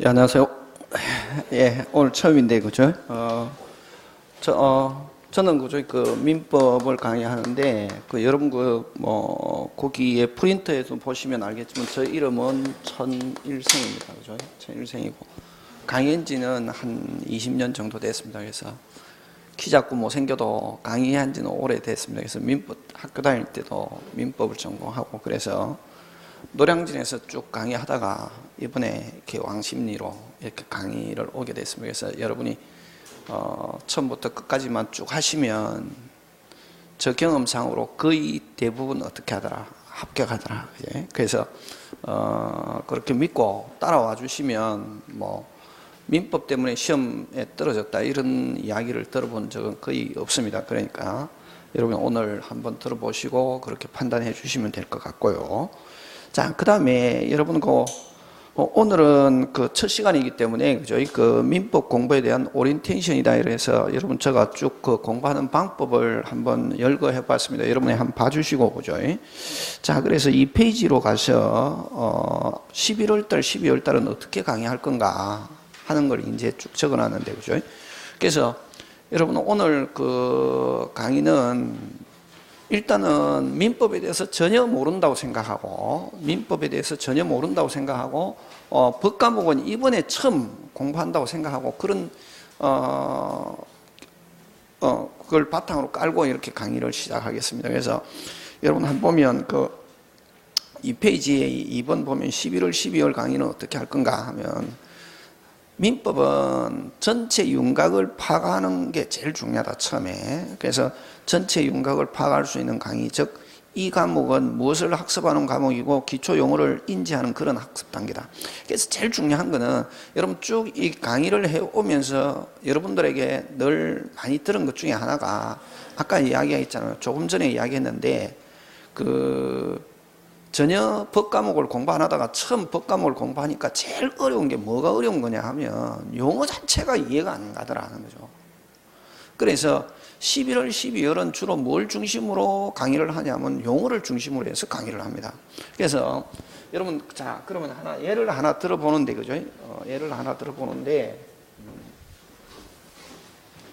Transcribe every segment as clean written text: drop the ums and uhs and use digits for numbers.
예, 안녕하세요. 예, 오늘 처음인데, 그죠? 저는 그죠? 그 민법을 강의하는데, 여러분 거기에 프린터에서 보시면 알겠지만, 저 이름은 천일생입니다. 그죠? 천일생이고. 강의한 지는 한 20년 정도 됐습니다. 그래서 키 작고 못생겨도 강의한 지는 오래됐습니다. 그래서 민법, 학교 다닐 때도 민법을 전공하고, 그래서 노량진에서 쭉 강의하다가 이번에 이렇게 왕십리로 이렇게 강의를 오게 됐습니다. 그래서 여러분이 처음부터 끝까지만 쭉 하시면 저 경험상으로 거의 대부분 어떻게 하더라? 합격하더라. 예? 그래서 그렇게 믿고 따라와 주시면 뭐 민법 때문에 시험에 떨어졌다 이런 이야기를 들어본 적은 거의 없습니다. 그러니까 여러분 오늘 한번 들어보시고 그렇게 판단해 주시면 될 것 같고요. 자, 그 다음에 여러분 오늘은 그 첫 시간이기 때문에 그죠? 그 민법 공부에 대한 오리엔테이션이다 이래서 여러분 제가 쭉 그 공부하는 방법을 한번 열거해 봤습니다. 여러분이 한번 봐주시고 그죠? 자, 그래서 이 페이지로 가서 11월 달, 12월 달은 어떻게 강의할 건가 하는 걸 이제 쭉 적어놨는데 그죠? 그래서 여러분 오늘 그 강의는 일단은 민법에 대해서 전혀 모른다고 생각하고 법 과목은 이번에 처음 공부한다고 생각하고 그런 그걸 바탕으로 깔고 이렇게 강의를 시작하겠습니다. 그래서 여러분 한번 보면 이 페이지에 2번 보면 11월 12월 강의는 어떻게 할 건가 하면 민법은 전체 윤곽을 파악하는 게 제일 중요하다 처음에. 그래서 전체 윤곽을 파악할 수 있는 강의, 즉 이 과목은 무엇을 학습하는 과목이고 기초 용어를 인지하는 그런 학습 단계다. 그래서 제일 중요한 거는 여러분 쭉 이 강의를 해오면서 여러분들에게 늘 많이 들은 것 중에 하나가 아까 이야기했잖아요. 조금 전에 이야기했는데 전혀 법 과목을 공부 안 하다가 처음 법 과목을 공부하니까 제일 어려운 게 뭐가 어려운 거냐 하면 용어 자체가 이해가 안 가더라는 거죠. 그래서 11월, 12월은 주로 뭘 중심으로 강의를 하냐면 용어를 중심으로 해서 강의를 합니다. 그래서 여러분, 자, 그러면 예를 하나 들어보는데, 그죠? 예를 하나 들어보는데,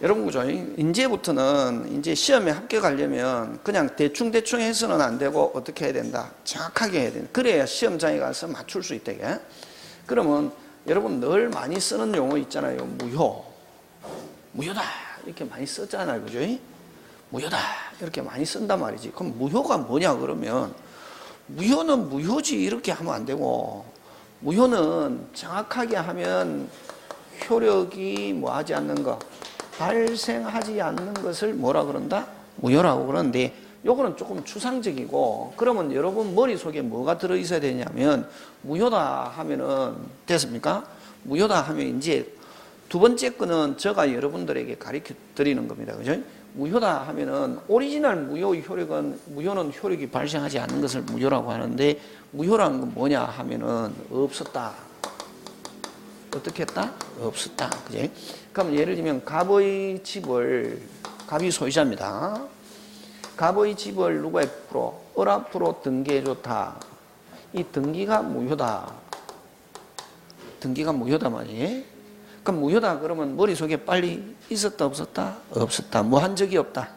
여러분, 그죠? 이제부터는 이제 시험에 합격하려면 그냥 대충 해서는 안 되고 어떻게 해야 된다? 정확하게 해야 된다. 그래야 시험장에 가서 맞출 수 있다. 이게. 그러면 여러분 늘 많이 쓰는 용어 있잖아요. 무효다. 이렇게 많이 썼잖아요. 그죠? 무효다. 이렇게 많이 쓴단 말이지. 그럼 무효가 뭐냐? 그러면 무효는 무효지. 이렇게 하면 안 되고 무효는 정확하게 하면 효력이 뭐 하지 않는 거. 발생하지 않는 것을 뭐라 그런다? 무효라고 그러는데 요거는 조금 추상적이고 그러면 여러분 머릿속에 뭐가 들어있어야 되냐면 무효다 하면은 됐습니까? 무효다 하면 이제 두 번째 거는 제가 여러분들에게 가르쳐 드리는 겁니다. 그죠? 무효다 하면은 오리지널 무효의 효력은 무효는 효력이 발생하지 않는 것을 무효라고 하는데 무효라는 건 뭐냐 하면은 없었다. 어떻게 했다? 없었다. 그지? 그럼 예를 들면 갑의 집을 갑이 소유자입니다. 갑의 집을 누가 앞으로 을 앞으로 등기해 줬다. 이 등기가 무효다. 등기가 무효다 말이에요. 그럼 무효다 그러면 머릿속에 빨리 있었다 없었다? 없었다. 뭐 한 적이 없다.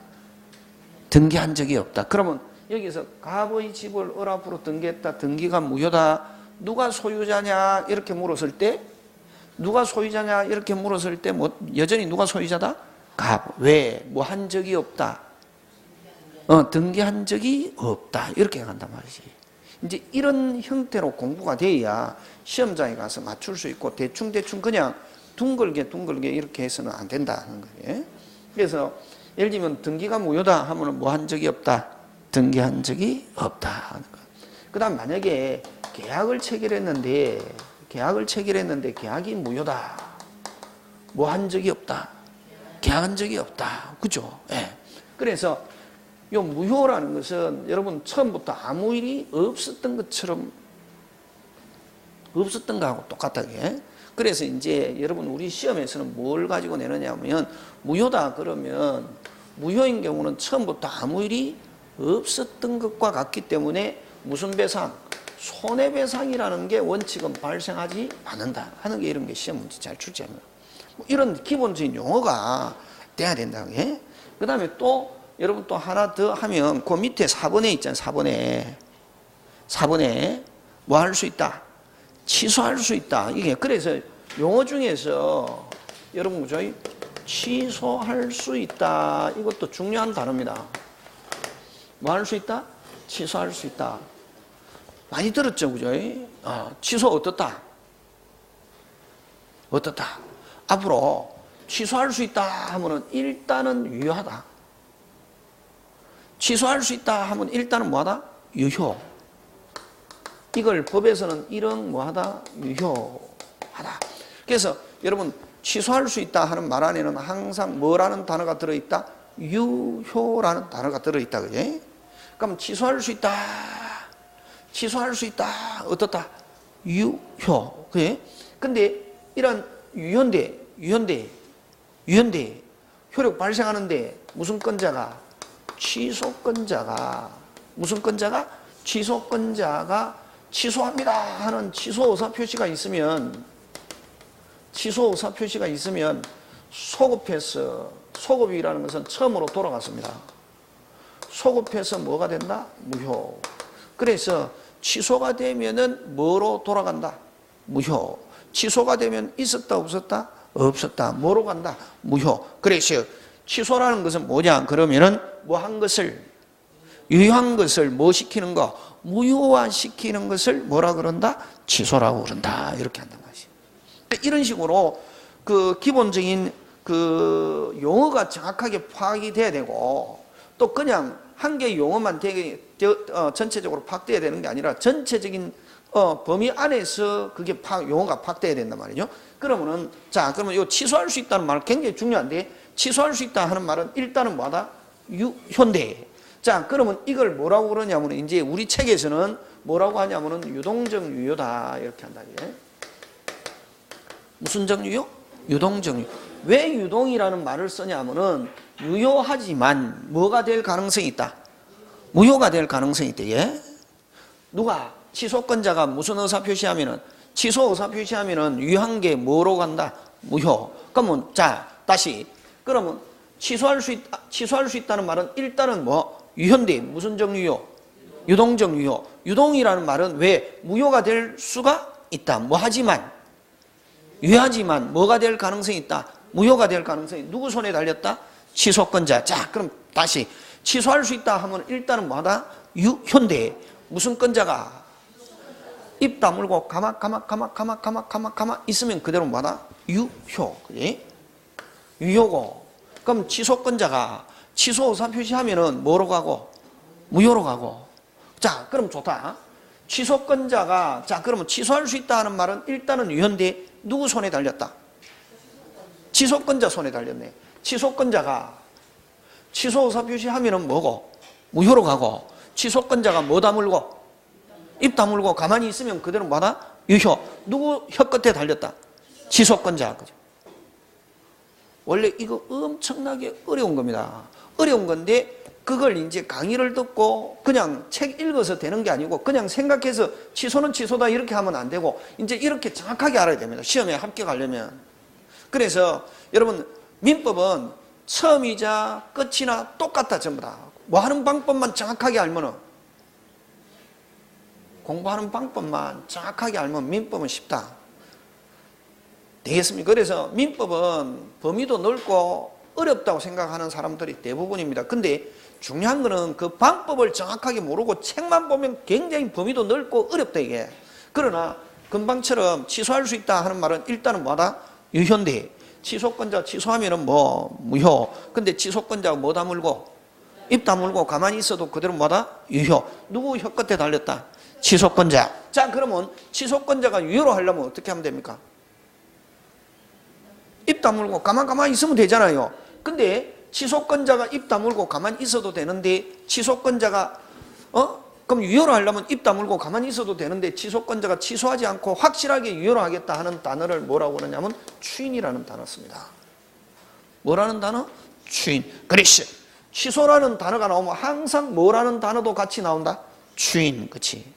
등기한 적이 없다. 그러면 여기서 갑의 집을 을 앞으로 등기했다. 등기가 무효다. 누가 소유자냐 이렇게 물었을 때 누가 소유자냐 이렇게 물었을 때 뭐 여전히 누가 소유자다? 갑. 왜? 뭐 한 적이 없다. 등기한 적이 없다. 이렇게 간단 말이지. 이제 이런 형태로 공부가 돼야 시험장에 가서 맞출 수 있고 대충 그냥 둥글게 이렇게 해서는 안 된다는 거예요. 그래서 예를 들면 등기가 무효다 하면 뭐 한 적이 없다. 등기한 적이 없다. 그 다음 만약에 계약을 체결했는데 계약이 무효다. 뭐 한 적이 없다. 계약한 적이 없다. 그죠? 예. 그래서 이 무효라는 것은 여러분 처음부터 아무 일이 없었던 것처럼 없었던 거하고 똑같다게. 그래서 이제 여러분 우리 시험에서는 뭘 가지고 내느냐면 무효다 그러면 무효인 경우는 처음부터 아무 일이 없었던 것과 같기 때문에 무슨 배상? 손해배상이라는 게 원칙은 발생하지 않는다 하는 게 이런 게 시험 문제 잘 출제합니다. 뭐 이런 기본적인 용어가 돼야 된다. 예? 그 다음에 또 여러분 또 하나 더 하면 그 밑에 4번에 있잖아요. 4번에 뭐 할 수 있다? 취소할 수 있다. 이게 그래서 용어 중에서 여러분 그죠? 취소할 수 있다. 이것도 중요한 단어입니다. 뭐 할 수 있다? 취소할 수 있다. 많이 들었죠, 그죠? 취소 어떻다? 어떻다? 앞으로 취소할 수 있다 하면은 일단은 유효하다. 취소할 수 있다 하면 일단은 뭐하다? 유효. 이걸 법에서는 이런 뭐하다? 유효하다. 그래서 여러분 취소할 수 있다 하는 말 안에는 항상 뭐라는 단어가 들어있다? 유효라는 단어가 들어있다. 그지? 그럼 취소할 수 있다. 취소할 수 있다. 어떻다? 유효. 그지? 근데 이런 유효인데 효력 발생하는데 무슨 건자가? 취소건자가 무슨 건자가? 취소건자가 취소합니다 하는 취소 의사 표시가 있으면 소급이라는 것은 처음으로 돌아갔습니다. 소급해서 뭐가 된다? 무효. 그래서 취소가 되면은 뭐로 돌아간다? 무효. 취소가 되면 있었다 없었다? 없었다. 뭐로 간다? 무효. 그래서 취소라는 것은 뭐냐? 그러면은 뭐 한 것을 유효한 것을 뭐 시키는 거? 무효화 시키는 것을 뭐라 그런다? 취소라고 그런다. 이렇게 한다는 것이. 이런 식으로 그 기본적인 그 용어가 정확하게 파악이 돼야 되고 또 그냥 한 개의 용어만 되게 전체적으로 파악돼야 되는 게 아니라 전체적인 범위 안에서 그게 용어가 파악돼야 된단 말이죠. 그러면은 그러면 이 취소할 수 있다는 말은 굉장히 중요한데 취소할 수 있다 하는 말은 일단은 뭐다? 유효인데. 그러면 이걸 뭐라고 그러냐면 이제 우리 책에서는 뭐라고 하냐면은 유동적 유효다 이렇게 한다. 무슨 정유효? 유동적 유효. 왜 유동이라는 말을 쓰냐면은 유효하지만 뭐가 될 가능성이 있다? 무효가 될 가능성이 있다. 누가? 취소권자가 무슨 의사 표시하면은 취소 의사 표시하면은 유효한 게 뭐로 간다? 무효. 그러면 다시 그러면 취소할 수 있다는 말은 일단은 뭐? 유효인데 무슨 정유효? 유동적 유효. 유동이라는 말은 왜 무효가 될 수가 있다. 뭐 하지만 유효하지만 뭐가 될 가능성이 있다. 무효가 될 가능성이 누구 손에 달렸다? 취소권자. 그럼 다시 취소할 수 있다 하면 일단은 뭐하다? 유효인데 무슨 건자가 입 다물고 가만 있으면 그대로 뭐하다? 유효. 그지? 유효고. 그럼 취소권자가 취소 의사 표시하면은 뭐로 가고? 무효로 가고. 그럼 좋다. 취소권자가 그러면 취소할 수 있다 하는 말은 일단은 유효인데 누구 손에 달렸다? 취소권자 손에 달렸네. 취소권자가 취소 의사 표시하면은 뭐고? 무효로 가고. 취소권자가 뭐 다물고? 입 다물고 가만히 있으면 그대로 뭐다? 유효. 누구 혀 끝에 달렸다? 취소권자. 그죠? 원래 이거 엄청나게 어려운 겁니다. 어려운 건데 그걸 이제 강의를 듣고 그냥 책 읽어서 되는 게 아니고 그냥 생각해서 취소는 취소다 이렇게 하면 안 되고 이제 이렇게 정확하게 알아야 됩니다. 시험에 합격하려면. 그래서 여러분 민법은 처음이자 끝이나 똑같다 전부 다. 뭐 하는 방법만 정확하게 알면은 공부하는 방법만 정확하게 알면 민법은 쉽다. 되겠습니까? 그래서 민법은 범위도 넓고 어렵다고 생각하는 사람들이 대부분입니다. 근데 중요한 거는 그 방법을 정확하게 모르고 책만 보면 굉장히 범위도 넓고 어렵다 이게. 그러나 금방처럼 취소할 수 있다 하는 말은 일단은 뭐다? 유효인데 취소권자 취소하면은 뭐 무효. 근데 취소권자가 뭐 다물고 입 다물고 가만히 있어도 그대로 뭐다? 유효. 누구 혀 끝에 달렸다? 취소권자. 그러면 취소권자가 유효로 하려면 어떻게 하면 됩니까? 입 다물고 가만히 있으면 되잖아요. 근데 취소권자가 입 다물고 가만히 있어도 되는데 취소권자가 그럼 유효로 하려면 입 다물고 가만히 있어도 되는데 취소권자가 취소하지 않고 확실하게 유효로 하겠다 하는 단어를 뭐라고 그러냐면 추인이라는 단어 씁니다. 뭐라는 단어? 추인. 그렇지. 취소라는 단어가 나오면 항상 뭐라는 단어도 같이 나온다? 추인. 그렇지.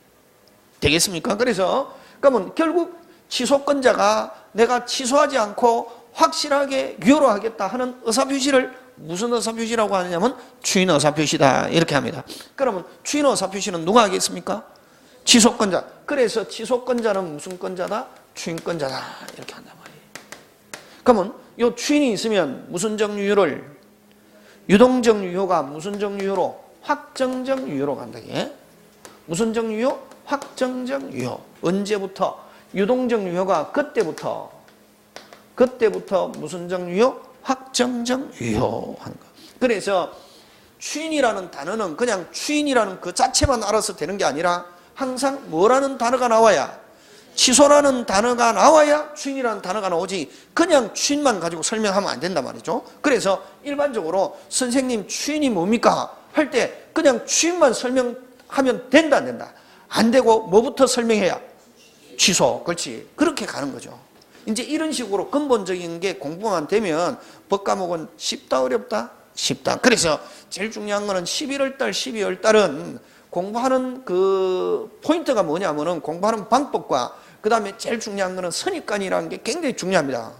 되겠습니까? 그래서 그러면 결국 취소권자가 내가 취소하지 않고 확실하게 유효로 하겠다 하는 의사표시를 무슨 의사표시라고 하느냐면 추인 의사표시다 이렇게 합니다. 그러면 추인 의사표시는 누가 하겠습니까? 취소권자. 그래서 취소권자는 무슨 권자다? 추인권자다 이렇게 한단 말이에요. 그러면 이 추인이 있으면 무슨 정유효를 유동적 유효가 무슨 정유효로? 확정적 유효로 간다. 무슨 정유효? 확정적 유효. 언제부터? 유동적 유효가 그때부터 무슨 정유효? 확정적 유효 하는 거. 그래서 추인이라는 단어는 그냥 추인이라는 그 자체만 알아서 되는 게 아니라 항상 뭐라는 단어가 나와야, 취소라는 단어가 나와야 추인이라는 단어가 나오지 그냥 추인만 가지고 설명하면 안 된단 말이죠. 그래서 일반적으로 선생님 추인이 뭡니까? 할 때 그냥 추인만 설명하면 된다 안 된다? 안 되고 뭐부터 설명해야? 취소. 그렇지. 그렇게 가는 거죠. 이제 이런 식으로 근본적인 게 공부만 되면 법과목은 쉽다 어렵다? 쉽다. 그래서 제일 중요한 거는 11월 달, 12월 달은 공부하는 그 포인트가 뭐냐면은 공부하는 방법과 그 다음에 제일 중요한 거는 선입관이라는 게 굉장히 중요합니다.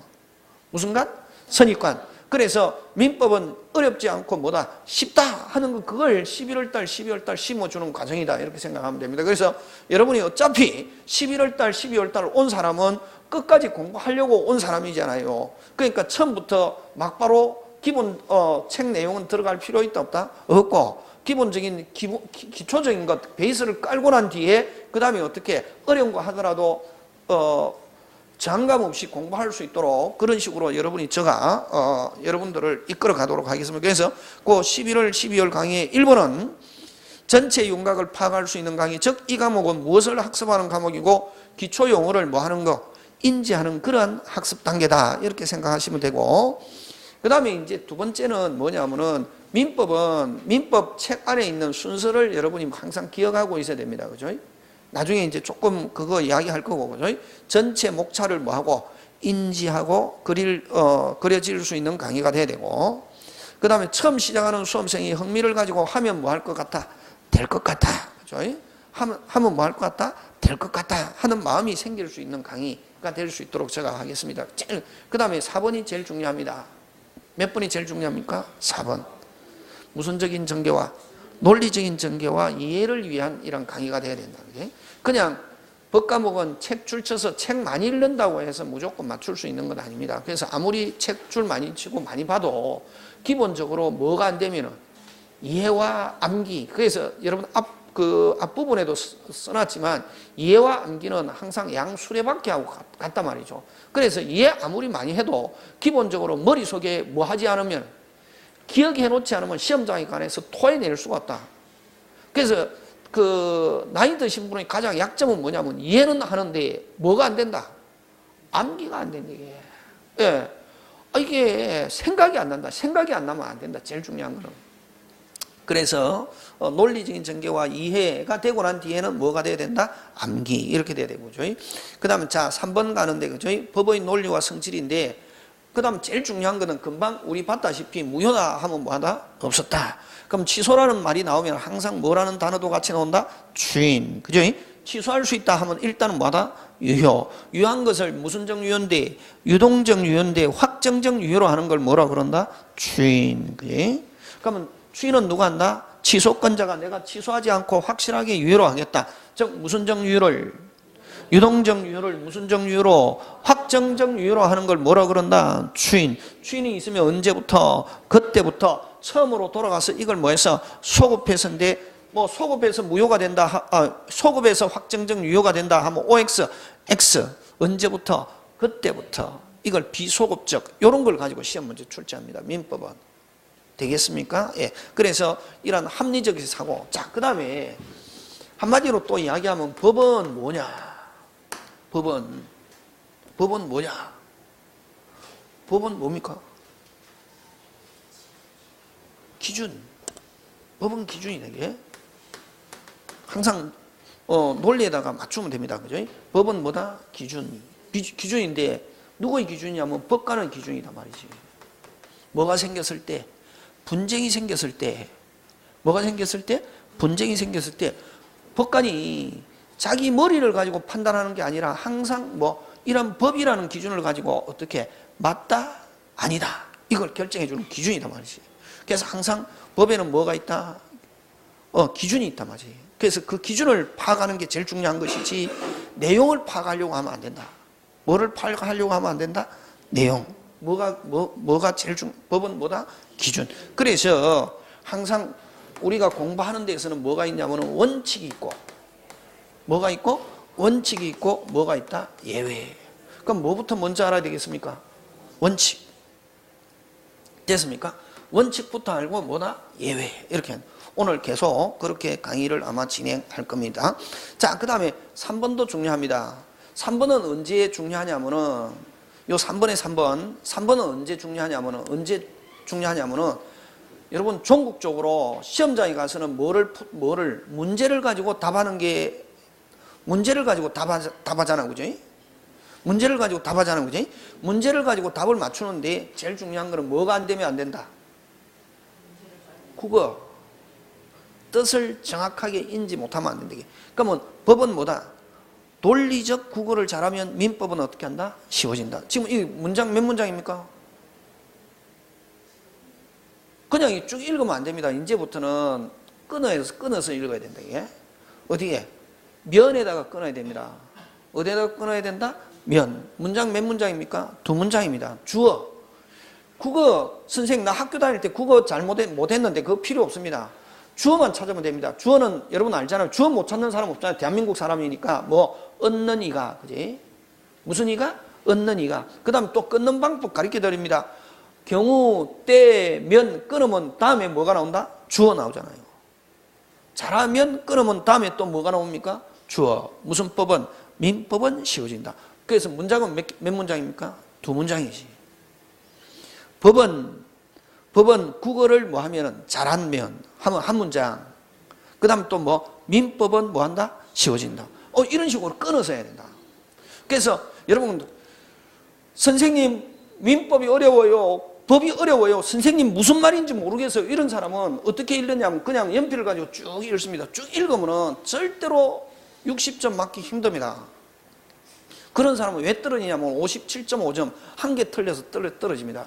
무슨 관? 선입관. 그래서 민법은 어렵지 않고 뭐다? 쉽다 하는 거 그걸 11월 달, 12월 달 심어주는 과정이다 이렇게 생각하면 됩니다. 그래서 여러분이 어차피 11월 달, 12월 달 온 사람은 끝까지 공부하려고 온 사람이잖아요. 그러니까 처음부터 막바로 기본 책 내용은 들어갈 필요 있다 없다? 없고 기본적인 기초적인 것 베이스를 깔고 난 뒤에 그 다음에 어떻게 어려운 거 하더라도 장감 없이 공부할 수 있도록 그런 식으로 여러분이 제가 여러분들을 이끌어 가도록 하겠습니다. 그래서 그 11월 12월 강의의 1번은 전체 윤곽을 파악할 수 있는 강의, 즉 이 과목은 무엇을 학습하는 과목이고 기초 용어를 뭐 하는 거 인지하는 그런 학습 단계다 이렇게 생각하시면 되고, 그 다음에 이제 두 번째는 뭐냐면은 민법은 민법 책 안에 있는 순서를 여러분이 항상 기억하고 있어야 됩니다. 그죠? 나중에 이제 조금 그거 이야기할 거고, 그죠? 전체 목차를 뭐 하고 인지하고 그려질 수 있는 강의가 돼야 되고, 그 다음에 처음 시작하는 수험생이 흥미를 가지고 하면 뭐 할 것 같다? 될 것 같다. 그죠? 하면 뭐 할 것 같다? 될 것 같다 하는 마음이 생길 수 있는 강의가 될 수 있도록 제가 하겠습니다. 그 다음에 4번이 제일 중요합니다. 몇 번이 제일 중요합니까? 4번. 무선적인 전개와 논리적인 전개와 이해를 위한 이런 강의가 돼야 된다. 그냥 법과목은 책 줄 쳐서 책 많이 읽는다고 해서 무조건 맞출 수 있는 건 아닙니다. 그래서 아무리 책 줄 많이 치고 많이 봐도 기본적으로 뭐가 안 되면은 이해와 암기. 그래서 여러분 앞부분에도 써놨지만 이해와 암기는 항상 양수레바퀴 하고 같단 말이죠. 그래서 이해 아무리 많이 해도 기본적으로 머릿속에 뭐 하지 않으면 기억해 놓지 않으면 시험장에 관해서 토해낼 수가 없다. 그래서 그 나이 드신 분의 가장 약점은 뭐냐면 이해는 하는데 뭐가 안 된다? 암기가 안 된다. 이게. 예. 이게 생각이 안 난다. 생각이 안 나면 안 된다. 제일 중요한 거는. 그래서 논리적인 전개와 이해가 되고 난 뒤에는 뭐가 돼야 된다? 암기 이렇게 돼야 되고, 그 다음에 자 3번 가는데, 그죠? 법의 논리와 성질인데, 그 다음 제일 중요한 거는 금방 우리 봤다시피 무효다 하면 뭐하다? 없었다. 그럼 취소라는 말이 나오면 항상 뭐라는 단어도 같이 나온다? 추인. 그죠? 취소할 수 있다 하면 일단은 뭐하다? 유효. 유효한 것을 무슨 정유효인데, 유동적 유효인데 확정적 유효로 하는 걸 뭐라 그런다? 추인. 그지? 그러면 추인은 누가 한다? 취소권자가 내가 취소하지 않고 확실하게 유효로 하겠다. 즉 무슨 정유효를? 유동적 유효를 무슨 정유효로? 확정적 유효로 하는 걸 뭐라 그런다? 추인. 추인이 있으면 언제부터? 그때부터 처음으로 돌아가서 이걸 뭐 해서 소급해서인데, 뭐 소급해서 무효가 된다, 소급해서 확정적 유효가 된다 하면 OX, X. 언제부터? 그때부터. 이걸 비소급적, 이런 걸 가지고 시험 문제 출제합니다. 민법은. 되겠습니까? 예. 그래서 이런 합리적인 사고. 자, 그 다음에 한마디로 또 이야기하면 법은 뭐냐? 법은 뭐냐? 법은 뭡니까? 기준. 법은 기준이다. 이게. 항상 논리에다가 맞추면 됩니다. 그죠? 법은 뭐다? 기준. 기준인데 누구의 기준이냐면 법관의 기준이다 말이지. 뭐가 생겼을 때? 분쟁이 생겼을 때, 뭐가 생겼을 때? 분쟁이 생겼을 때 법관이 자기 머리를 가지고 판단하는 게 아니라 항상 뭐 이런 법이라는 기준을 가지고 어떻게 맞다 아니다 이걸 결정해 주는 기준이다 말이지. 그래서 항상 법에는 뭐가 있다? 기준이 있다 말이지. 그래서 그 기준을 파악하는 게 제일 중요한 것이지 내용을 파악하려고 하면 안 된다. 뭐를 파악하려고 하면 안 된다? 내용. 뭐가 제일 법은 뭐다? 기준. 그래서 항상 우리가 공부하는 데에서는 뭐가 있냐면 원칙이 있고 뭐가 있고 원칙이 있고 뭐가 있다? 예외. 그럼 뭐부터 먼저 알아야 되겠습니까? 원칙. 됐습니까? 원칙부터 알고 뭐다? 예외. 이렇게 오늘 계속 그렇게 강의를 아마 진행할 겁니다. 자, 그 다음에 3번도 중요합니다. 3번은 언제 중요하냐면은 요 3번에 3번은 언제 중요하냐면은 여러분 전국적으로 시험장에 가서는 문제를 가지고 답하는 게 문제를 가지고 답하잖아, 그죠? 문제를 가지고 답하잖아, 그죠? 문제를 가지고 답을 맞추는데 제일 중요한 거는 뭐가 안 되면 안 된다? 국어. 뜻을 정확하게 인지 못하면 안 된다. 그러면 법은 뭐다? 논리적 국어를 잘하면 민법은 어떻게 한다? 쉬워진다. 지금 이 문장 몇 문장입니까? 그냥 쭉 읽으면 안 됩니다. 이제부터는 끊어서 읽어야 된다. 이게. 어디에? 면에다가 끊어야 됩니다. 어디에다가 끊어야 된다? 면. 문장 몇 문장입니까? 2문장입니다. 주어. 국어 선생님 나 학교 다닐 때 국어 잘 못했는데 그거 필요 없습니다. 주어만 찾으면 됩니다. 주어는 여러분 알잖아요. 주어 못 찾는 사람 없잖아요. 대한민국 사람이니까 뭐 얻는 이가, 그지? 무슨 이가? 얻는 이가. 그 다음에 또 끊는 방법 가르쳐 드립니다. 경우, 때, 면 끊으면 다음에 뭐가 나온다? 주어 나오잖아요. 잘하면 끊으면 다음에 또 뭐가 나옵니까? 주어. 무슨 법은? 민법은 쉬워진다. 그래서 문장은 몇 문장입니까? 2문장이지. 법은 국어를 뭐 하면은 잘하면 하면 한 문장. 그 다음 또 뭐 민법은 뭐 한다? 쉬워진다. 이런 식으로 끊어서 해야 된다. 그래서 여러분 선생님 민법이 어려워요. 법이 어려워요. 선생님 무슨 말인지 모르겠어요. 이런 사람은 어떻게 읽느냐면 그냥 연필을 가지고 쭉 읽습니다. 쭉 읽으면은 절대로 60점 맞기 힘듭니다. 그런 사람은 왜 떨어지냐면 57.5점 한 개 틀려서 떨어집니다.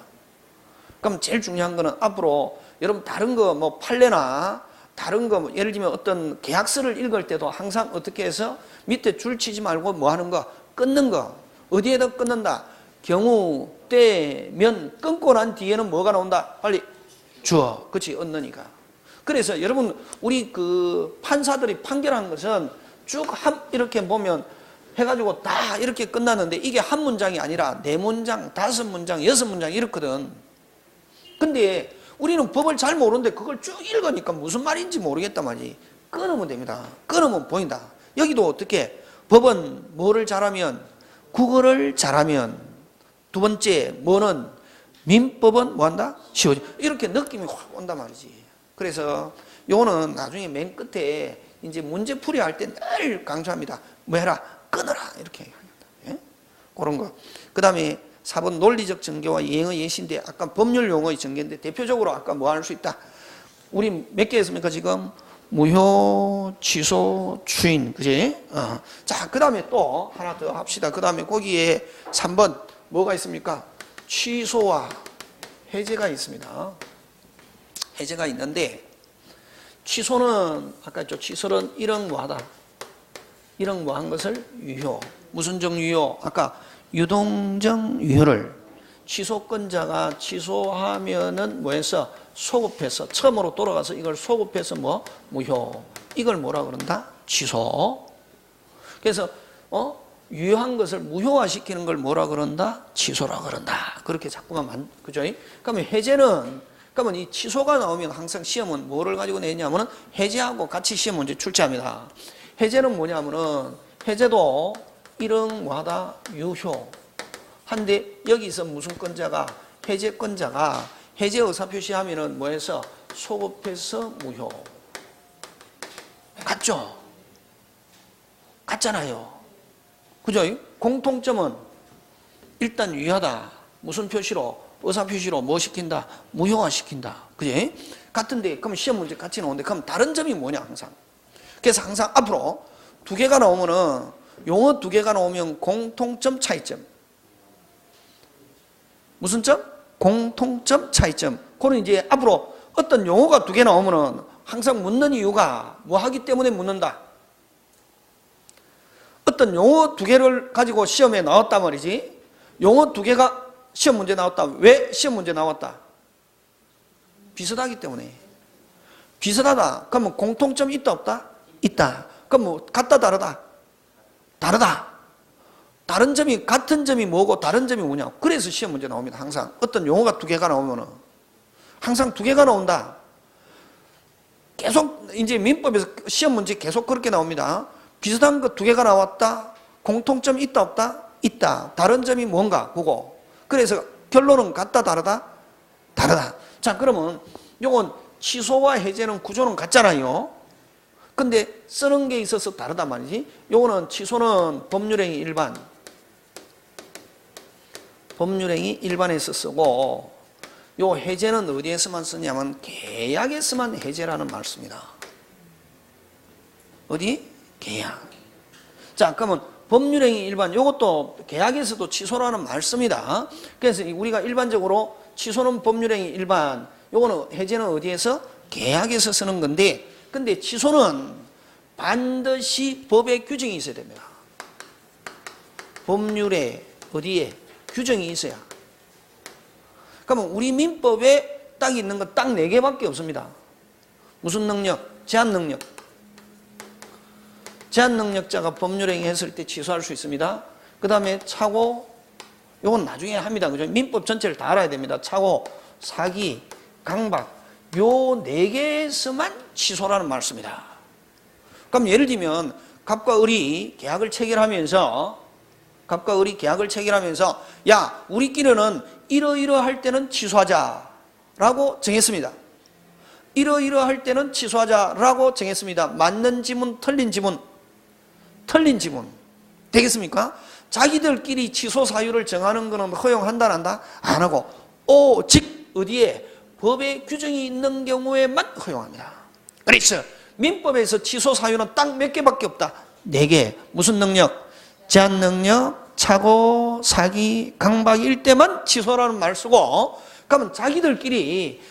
그럼 제일 중요한 거는 앞으로 여러분 다른 거 뭐 판례나 다른 거 예를 들면 어떤 계약서를 읽을 때도 항상 어떻게 해서 밑에 줄 치지 말고 뭐 하는 거 끊는 거 어디에다 끊는다? 경우, 때, 면 끊고 난 뒤에는 뭐가 나온다? 빨리 주어. 그렇지 얻느니까. 그래서 여러분 우리 그 판사들이 판결한 것은 쭉 이렇게 보면 해가지고 다 이렇게 끝났는데 이게 한 문장이 아니라 4문장, 5문장, 6문장 이렇거든. 근데 우리는 법을 잘 모르는데 그걸 쭉 읽으니까 무슨 말인지 모르겠단 말이지. 끊으면 됩니다. 끊으면 보인다. 여기도 어떻게 법은 뭐를 잘하면 국어를 잘하면 두 번째 뭐는 민법은 뭐한다? 쉬워져. 이렇게 느낌이 확 온단 말이지. 그래서 요거는 나중에 맨 끝에 이제 문제풀이 할 때 늘 강조합니다. 뭐 해라? 끊어라. 이렇게 합니다. 예? 그런 거. 그 다음에 4번 논리적 전개와 예행의 예시인데 아까 법률 용어의 전개인데 대표적으로 아까 뭐 할 수 있다? 우리 몇 개 했습니까 지금? 무효, 취소, 추인. 그지? 자, 그 다음에 또 하나 더 합시다. 그 다음에 거기에 3번 뭐가 있습니까? 취소와 해제가 있습니다. 해제가 있는데 취소는 아까 했죠. 취소는 이런 뭐하다. 이런 뭐한 것을 유효. 무슨 정 유효? 아까 유동적 유효를 취소권자가 취소하면은 뭐해서 소급해서 처음으로 돌아가서 이걸 소급해서 뭐 무효. 이걸 뭐라 그런다? 취소. 그래서 유효한 것을 무효화시키는 걸 뭐라 그런다? 취소라 그런다. 그렇게 자꾸만 그죠? 그러면 해제는 그러면 이 취소가 나오면 항상 시험은 뭐를 가지고 내냐면은 해제하고 같이 시험 문제 출제합니다. 해제는 뭐냐면은 해제도 이런 뭐하다 유효. 한데 여기서 무슨 건자가 해제권자가 해제 의사 표시하면은 뭐해서 소급해서 무효. 같죠? 같잖아요. 그죠? 공통점은 일단 유효하다. 무슨 표시로? 의사 표시로 뭐 시킨다? 무효화 시킨다. 그지? 같은데 그럼 시험 문제 같이 나오는데 그럼 다른 점이 뭐냐 항상. 그래서 항상 앞으로 두 개가 나오면은, 용어 두 개가 나오면 공통점, 차이점. 무슨 점? 공통점, 차이점. 그는 이제 앞으로 어떤 용어가 두 개 나오면은 항상 묻는 이유가 뭐 하기 때문에 묻는다. 어떤 용어 두 개를 가지고 시험에 나왔단 말이지. 용어 두 개가 시험 문제 나왔다. 왜 시험 문제 나왔다? 비슷하기 때문에. 비슷하다. 그러면 공통점이 있다 없다? 있다. 그럼 뭐 같다 다르다? 다르다. 다른 점이, 같은 점이 뭐고 다른 점이 뭐냐. 그래서 시험 문제 나옵니다. 항상 어떤 용어가 두 개가 나오면은 항상 두 개가 나온다. 계속 이제 민법에서 시험 문제 계속 그렇게 나옵니다. 비슷한 거 두 개가 나왔다. 공통점이 있다 없다? 있다. 다른 점이 뭔가 그거. 그래서 결론은 같다 다르다? 다르다. 자, 그러면 요건 취소와 해제는 구조는 같잖아요. 근데 쓰는 게 있어서 다르단 말이지. 요거는 취소는 법률행위 일반. 법률행위 일반에서 쓰고, 요 해제는 어디에서만 쓰냐면 계약에서만 해제라는 말 씁니다. 어디? 계약. 자, 그러면 법률행위 일반, 요것도 계약에서도 취소라는 말 씁니다. 그래서 우리가 일반적으로 취소는 법률행위 일반, 요거는 해제는 어디에서? 계약에서 쓰는 건데, 근데 취소는 반드시 법에 규정이 있어야 됩니다. 법률에 어디에 규정이 있어야. 그러면 우리 민법에 딱 있는 건 딱 4개밖에 없습니다. 무슨 능력? 제한 능력. 제한 능력자가 법률행위 했을 때 취소할 수 있습니다. 그 다음에 착오, 요건 나중에 합니다. 그죠? 민법 전체를 다 알아야 됩니다. 착오, 사기, 강박, 요 4개에서만 취소라는 말 씁니다. 그럼 예를 들면 갑과 을이 계약을 체결하면서 야, 우리끼리는 이러이러할 때는 취소하자라고 정했습니다. 이러이러할 때는 취소하자라고 정했습니다. 맞는 지문, 틀린 지문 되겠습니까? 자기들끼리 취소 사유를 정하는 것은 허용한다 안 한다? 안 하고 오직 어디에? 법에 규정이 있는 경우에만 허용합니다. 그래서 민법에서 취소 사유는 딱 몇 개밖에 없다. 4개. 무슨 능력? 제한 능력, 착오, 사기, 강박일 때만 취소라는 말 쓰고, 그러면 자기들끼리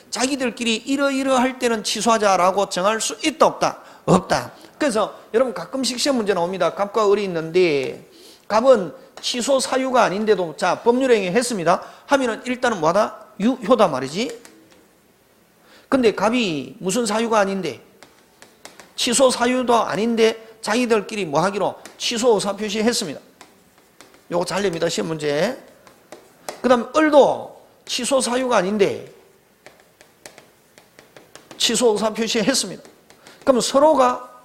이러이러할 때는 취소하자라고 정할 수 있다 없다? 없다. 그래서 여러분 가끔씩 시험 문제 나옵니다. 갑과 을이 있는데 갑은 취소 사유가 아닌데도 자 법률행위 했습니다 하면은 일단은 뭐하다? 유효다 말이지. 근데 갑이 무슨 사유가 아닌데 취소 사유도 아닌데 자기들끼리 뭐 하기로 취소 의사표시 했습니다. 요거 잘 냅니다. 시험 문제. 그 다음 을도 취소 사유가 아닌데 취소 의사표시 했습니다. 그럼 서로가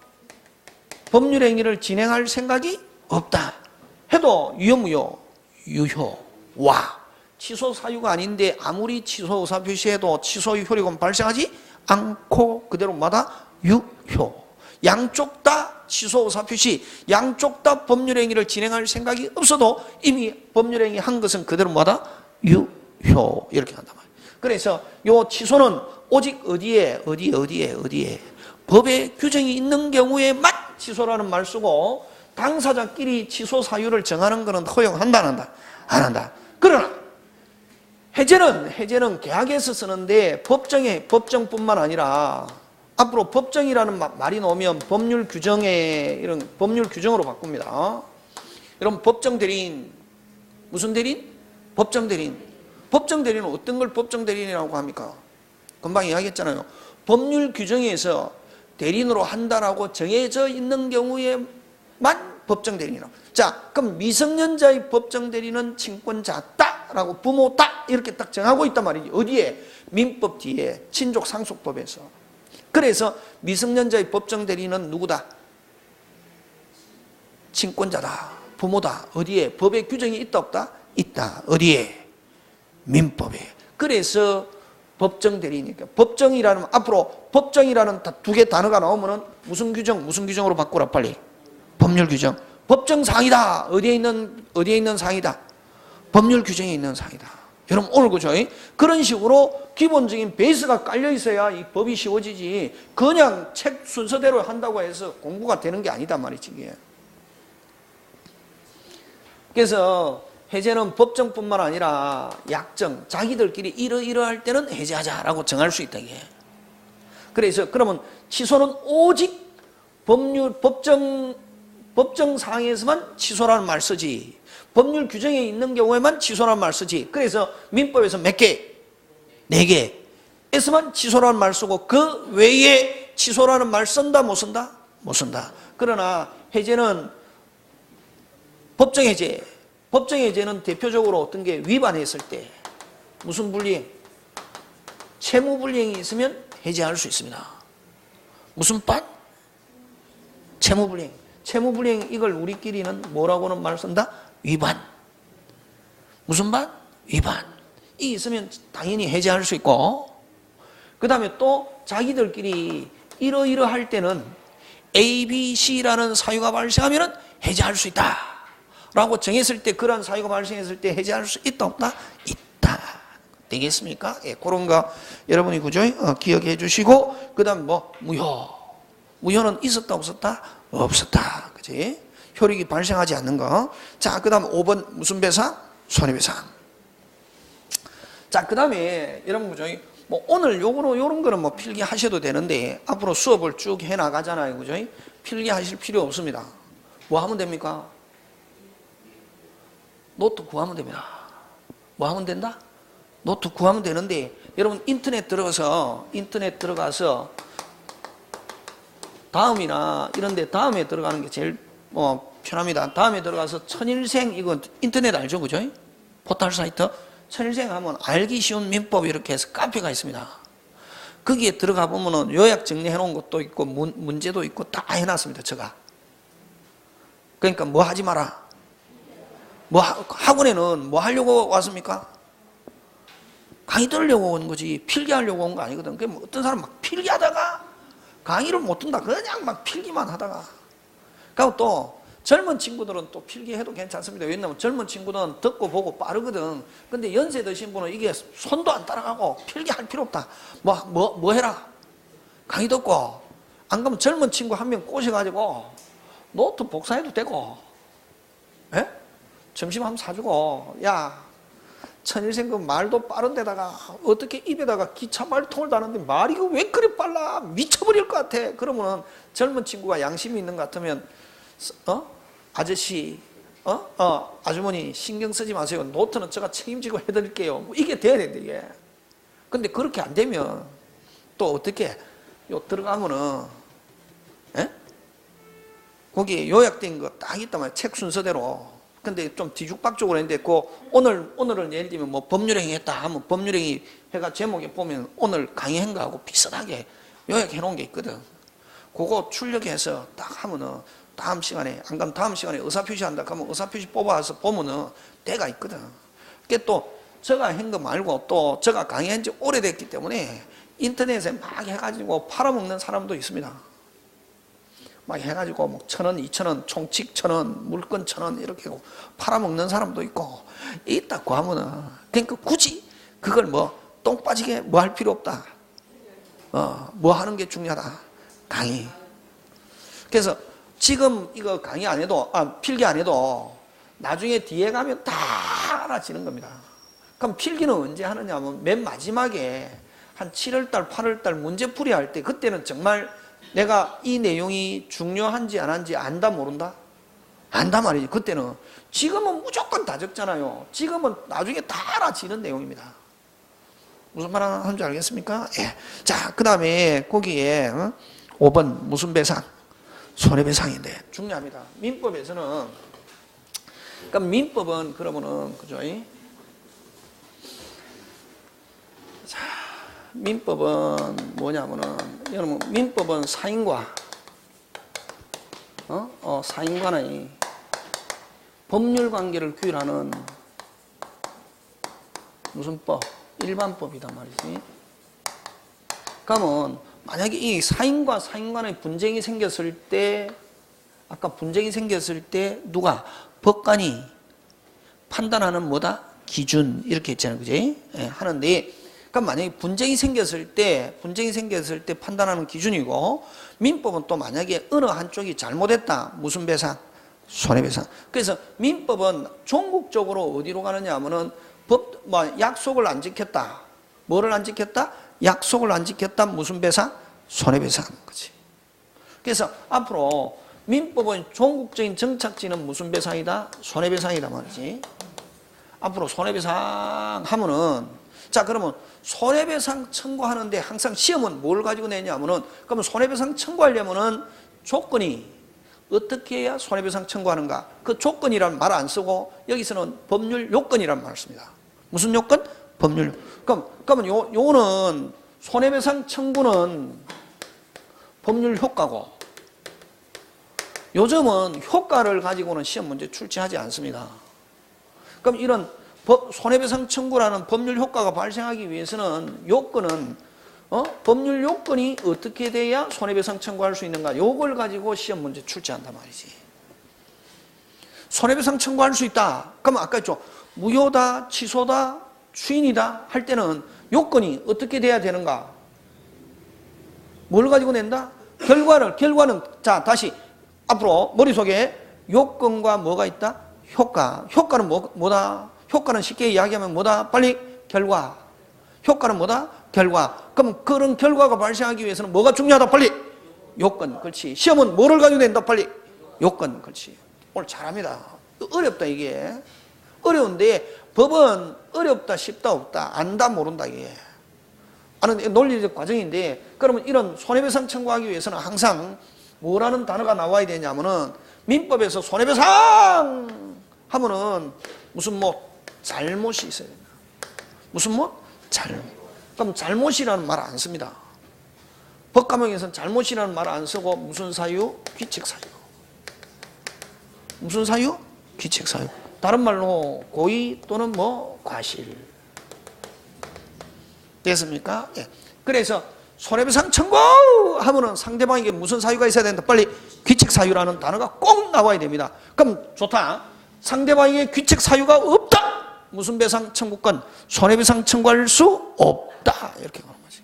법률행위를 진행할 생각이 없다 해도 유효 무효? 유효. 와, 취소 사유가 아닌데 아무리 취소 의사표시해도 취소 효력은 발생하지 않고 그대로 마다 유효. 양쪽 다 취소 의사표시, 양쪽 다 법률행위를 진행할 생각이 없어도 이미 법률행위 한 것은 그대로 마다 유효. 이렇게 한단 말이에요. 그래서 요 취소는 오직 어디에 법에 규정이 있는 경우에만 취소라는 말 쓰고 당사자끼리 취소 사유를 정하는 것은 허용한다 안 한다? 안 한다. 그러나 해제는 계약에서 쓰는데 법정뿐만 아니라 앞으로 법정이라는 말이 나오면 법률 규정으로 바꿉니다. 여러분 법정 대리인 무슨 대리인? 법정 대리인. 법정 대리인은 어떤 걸 법정 대리인이라고 합니까? 금방 이야기했잖아요. 법률 규정에서 대리인으로 한다라고 정해져 있는 경우에만 법정 대리인이라고. 자, 그럼 미성년자의 법정 대리인은 친권자다라고 부모다 이렇게 딱 정하고 있단 말이지. 어디에? 민법 뒤에 친족 상속법에서. 그래서 미성년자의 법정 대리인은 누구다? 친권자다. 부모다. 어디에? 법에 규정이 있다 없다? 있다. 어디에? 민법에. 그래서 법정 대리니까 법정이라는 앞으로 법정이라는 2개 단어가 나오면은 무슨 규정으로 바꾸라 빨리. 법률 규정. 법정 상이다. 어디에 있는 상이다? 법률 규정에 있는 상이다. 여러분 오늘 그죠? 그런 식으로 기본적인 베이스가 깔려 있어야 이 법이 쉬워지지 그냥 책 순서대로 한다고 해서 공부가 되는 게 아니다 말이지 이게. 그래서 해제는 법정뿐만 아니라 약정, 자기들끼리 이러이러할 때는 해제하자라고 정할 수 있다 이게. 그래서 그러면 취소는 오직 법정 사항에서만 취소라는 말 쓰지, 법률 규정에 있는 경우에만 취소라는 말 쓰지. 그래서 민법에서 몇 개? 4개에서만 취소라는 말 쓰고 그 외에 취소라는 말 쓴다 못 쓴다? 못 쓴다. 그러나 해제는 법정 해제는 대표적으로 어떤 게 위반했을 때 무슨 불이행? 채무 불이행이 있으면 해제할 수 있습니다. 무슨 반? 채무 불이행. 채무 불이행 이걸 우리끼리는 뭐라고는 말 쓴다? 위반. 무슨 반? 위반. 이 있으면 당연히 해제할 수 있고, 그 다음에 또 자기들끼리 이러이러할 때는 A, B, C라는 사유가 발생하면 해제할 수 있다 라고 정했을 때, 그러한 사유가 발생했을 때 해제할 수 있다 없다? 있다. 되겠습니까? 예, 그런 거 여러분이 그죠? 기억해 주시고, 그 다음 뭐 무효. 무효는 있었다 없었다? 없었다. 그지? 효력이 발생하지 않는 거. 자, 그 다음 5번 무슨 배상? 손해배상. 자, 그 다음에 여러분 그죠? 뭐 오늘 요런 거는 뭐 필기하셔도 되는데 앞으로 수업을 쭉 해 나가잖아요. 그죠? 필기하실 필요 없습니다. 뭐 하면 됩니까? 노트 구하면 됩니다. 뭐 하면 된다? 노트 구하면 되는데, 여러분 인터넷 들어가서 다음이나 이런 데 다음에 들어가는 게 제일 편합니다. 다음에 들어가서 천일생, 이거 인터넷 알죠? 그죠? 포털 사이트 천일생 하면 알기 쉬운 민법 이렇게 해서 카페가 있습니다. 거기에 들어가 보면은 요약 정리해 놓은 것도 있고 문제도 있고 다 해놨습니다. 제가. 그러니까 뭐 하지 마라. 뭐 학원에는 뭐 하려고 왔습니까? 강의 들으려고 온 거지 필기하려고 온 거 아니거든. 뭐 어떤 사람 막 필기하다가 강의를 못 듣는다. 그냥 막 필기만 하다가. 그리고 또 젊은 친구들은 또 필기해도 괜찮습니다. 왜냐면 젊은 친구들은 듣고 보고 빠르거든. 근데 연세 드신 분은 이게 손도 안 따라가고 필기할 필요 없다. 뭐 해라. 강의 듣고. 안 그러면 젊은 친구 한 명 꼬셔가지고 노트 복사해도 되고. 예? 점심 한번 사주고. 야, 천일생 그 말도 빠른데다가 어떻게 입에다가 기차 말통을 다는데 말이 왜 그리 빨라? 미쳐버릴 것 같아. 그러면 젊은 친구가 양심이 있는 것 같으면 아저씨, 아주머니 신경 쓰지 마세요. 노트는 제가 책임지고 해드릴게요. 뭐 이게 돼야 되는데 이게. 근데 그렇게 안 되면 또 어떻게 들어가면은 거기에 요약된 거 딱 있단 말이야. 책 순서대로. 근데 좀 뒤죽박죽으로 했는데 오늘은 예를 들면 뭐 법률행위 했다 하면 법률행위 해가 제목에 보면 오늘 강의한 거하고 비슷하게 요약해 놓은 게 있거든. 그거 출력해서 딱 하면은 다음 시간에, 안 그러면 다음 시간에 의사표시 한다 하면 의사표시 뽑아서 보면은 때가 있거든. 그게 또 제가 한 거 말고 또 제가 강의한 지 오래됐기 때문에 인터넷에 막 해가지고 팔아먹는 사람도 있습니다. 막 해가지고 뭐 1,000원, 2,000원, 총칙 1,000원, 물건 1,000원 이렇게 팔아먹는 사람도 있고 있다고 하면은, 그러니까 굳이 그걸 뭐 똥 빠지게 뭐 할 필요 없다. 뭐 하는 게 중요하다. 강의. 그래서 지금 이거 강의 안 해도, 필기 안 해도 나중에 뒤에 가면 다 알아지는 겁니다. 그럼 필기는 언제 하느냐면 맨 마지막에 한 7월달, 8월달 문제풀이 할 때, 그때는 정말 내가 이 내용이 중요한지 안 한지 안다 모른다? 안다 말이지. 그때는. 지금은 무조건 다 적잖아요. 지금은 나중에 다 알아지는 내용입니다. 무슨 말 하는 줄 알겠습니까? 예. 자, 그 다음에 거기에 5번 무슨 배상? 손해배상인데 중요합니다. 민법에서는, 그러니까 민법은 그러면은 그죠? 자, 민법은 뭐냐면은, 여러분 민법은 사인과 사인과의 법률 관계를 규율하는 무슨 법? 일반법이단 말이지. 그러면 만약에 이 사인과 사인 간의 분쟁이 생겼을 때, 아까 분쟁이 생겼을 때 누가? 법관이 판단하는 뭐다? 기준 이렇게 있잖아요, 그지? 예, 하는데, 그러니까 만약에 분쟁이 생겼을 때 판단하는 기준이고, 민법은 또 만약에 어느 한쪽이 잘못했다, 무슨 배상? 손해배상. 그래서 민법은 종국적으로 어디로 가느냐 하면은 약속을 안 지켰다. 뭐를 안 지켰다? 약속을 안 지켰다. 무슨 배상? 손해배상. 그치? 그래서 앞으로 민법은 종국적인 정착지는 무슨 배상이다? 손해배상이다 말이지. 앞으로 손해배상 하면은, 자, 그러면 손해배상 청구하는데 항상 시험은 뭘 가지고 내냐면은, 그러면 손해배상 청구하려면은 조건이 어떻게 해야 손해배상 청구하는가? 그 조건이라는 말 안 쓰고 여기서는 법률 요건이라는 말을 씁니다. 무슨 요건? 법률. 그러면 요거는 손해배상 청구는 법률 효과고, 요즘은 효과를 가지고는 시험 문제 출제하지 않습니다. 그럼 이런 손해배상 청구라는 법률 효과가 발생하기 위해서는 요건은 법률 요건이 어떻게 돼야 손해배상 청구할 수 있는가? 요걸 가지고 시험 문제 출제한단 말이지. 손해배상 청구할 수 있다. 그러면 아까 했죠. 무효다, 취소다, 추인이다 할 때는 요건이 어떻게 돼야 되는가? 뭘 가지고 낸다? 결과는 자, 다시 앞으로 머릿속에 요건과 뭐가 있다? 효과는 뭐다? 효과는 쉽게 이야기하면 뭐다? 빨리 결과. 효과는 뭐다? 결과. 그럼 그런 결과가 발생하기 위해서는 뭐가 중요하다? 빨리 요건. 그렇지. 시험은 뭐를 가지고 낸다? 빨리 요건. 그렇지. 오늘 잘합니다. 어렵다 이게. 어려운데 법은 어렵다 쉽다 없다 안다 모른다 이게. 아는 논리적 과정인데, 그러면 이런 손해배상 청구하기 위해서는 항상 뭐라는 단어가 나와야 되냐면은, 민법에서 손해배상 하면은 무슨 잘못이 있어야 된다. 무슨 잘못. 그럼 잘못이라는 말 안 씁니다. 법과목에서는 잘못이라는 말 안 쓰고 무슨 사유? 귀책 사유. 무슨 사유? 귀책 사유. 다른 말로 고의 또는 과실. 됐습니까? 예. 그래서 손해배상 청구 하면은 상대방에게 무슨 사유가 있어야 된다. 빨리 귀책 사유라는 단어가 꼭 나와야 됩니다. 그럼 좋다. 상대방에게 귀책 사유가 없다. 무슨 배상 청구권? 손해배상 청구할 수 없다. 이렇게 가는 거지.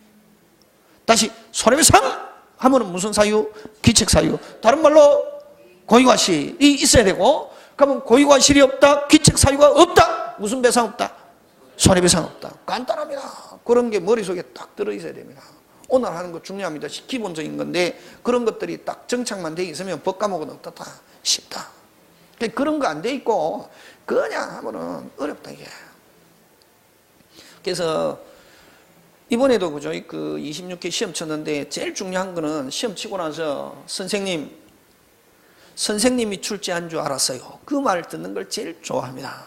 다시 손해배상 하면은 무슨 사유? 귀책 사유. 다른 말로 고의과실이 있어야 되고, 그러면 고의과실이 없다. 귀책 사유가 없다. 무슨 배상 없다? 손해배상 없다. 간단합니다. 그런 게 머릿속에 딱 들어있어야 됩니다. 오늘 하는 거 중요합니다. 기본적인 건데 그런 것들이 딱 정착만 돼 있으면 법과목은 어떻다? 쉽다. 그런 거 안 돼 있고 그냥 하면은 어렵다 이게. 그래서 이번에도 그죠, 그 26회 시험 쳤는데 제일 중요한 거는 시험 치고 나서 선생님이 출제한 줄 알았어요. 그 말 듣는 걸 제일 좋아합니다.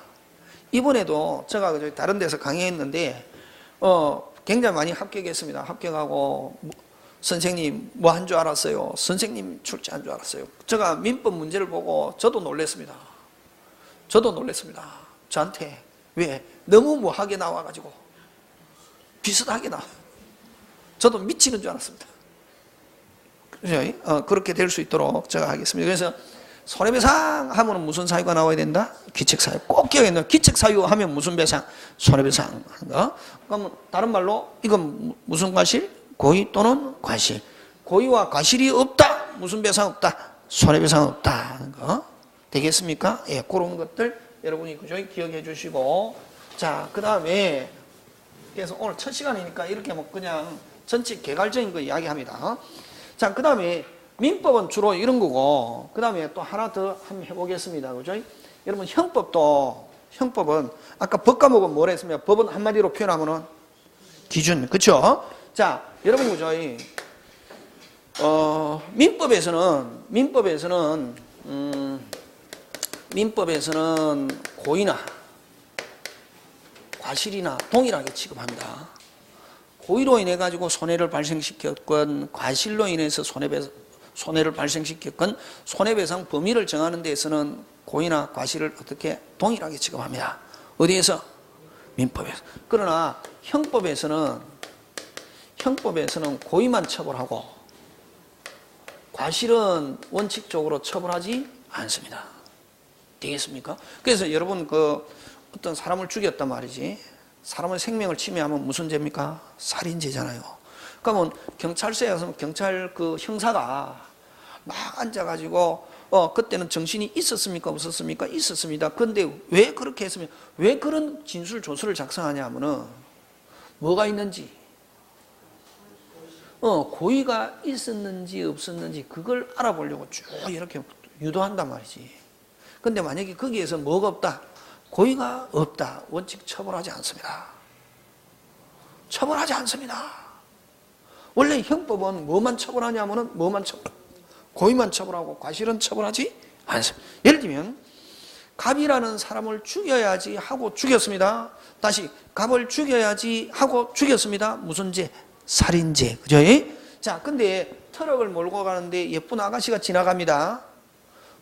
이번에도 제가 그죠, 다른 데서 강의했는데 굉장히 많이 합격했습니다. 합격하고 선생님 뭐 한 줄 알았어요? 선생님 출제한 줄 알았어요. 제가 민법 문제를 보고 저도 놀랐습니다. 저한테 왜? 너무 뭐하게 나와가지고 비슷하게 나와. 저도 미치는 줄 알았습니다. 그렇게 될 수 있도록 제가 하겠습니다. 그래서 손해배상 하면 무슨 사유가 나와야 된다? 귀책사유. 꼭 기억해야 돼요. 귀책사유 하면 무슨 배상? 손해배상 하는 거. 그럼 다른 말로 이건 무슨 과실? 고의 또는 과실. 고의와 과실이 없다. 무슨 배상 없다? 손해배상 없다 하는 거. 되겠습니까? 예, 그런 것들 여러분이 그죠? 기억해 주시고. 자, 그 다음에 그래서 오늘 첫 시간이니까 이렇게 그냥 전체 개괄적인 거 이야기합니다. 자, 그 다음에 민법은 주로 이런 거고, 그 다음에 또 하나 더 한번 해보겠습니다. 그죠? 여러분, 형법은, 아까 법과목은 뭐라 했습니까? 법은 한마디로 표현하면은 기준, 그쵸? 자, 여러분, 그죠? 민법에서는 고의나 과실이나 동일하게 취급합니다. 고의로 인해 가지고 손해를 발생시켰건 과실로 인해서 손해를 발생시켰건 손해배상 범위를 정하는 데에서는 고의나 과실을 어떻게 동일하게 취급합니다. 어디에서? 민법에서. 그러나 형법에서는 고의만 처벌하고 과실은 원칙적으로 처벌하지 않습니다. 되겠습니까? 그래서 여러분 어떤 사람을 죽였단 말이지. 사람의 생명을 침해하면 무슨 죄입니까? 살인죄잖아요. 그러면 경찰서에 가서 경찰 그 형사가 막 앉아가지고 그때는 정신이 있었습니까? 없었습니까? 있었습니다. 그런데 왜 그렇게 했으면 왜 그런 진술 조서를 작성하냐 하면은 뭐가 있는지 고의가 있었는지 없었는지 그걸 알아보려고 쭉 이렇게 유도한단 말이지. 근데 만약에 거기에서 뭐가 없다? 고의가 없다. 원칙 처벌하지 않습니다. 처벌하지 않습니다. 원래 형법은 뭐만 처벌하냐면은 뭐만 처벌, 고의만 처벌하고 과실은 처벌하지 않습니다. 예를 들면 갑이라는 사람을 죽여야지 하고 죽였습니다. 다시 갑을 죽여야지 하고 죽였습니다. 무슨 죄? 살인죄. 그죠? 자, 근데 트럭을 몰고 가는데 예쁜 아가씨가 지나갑니다.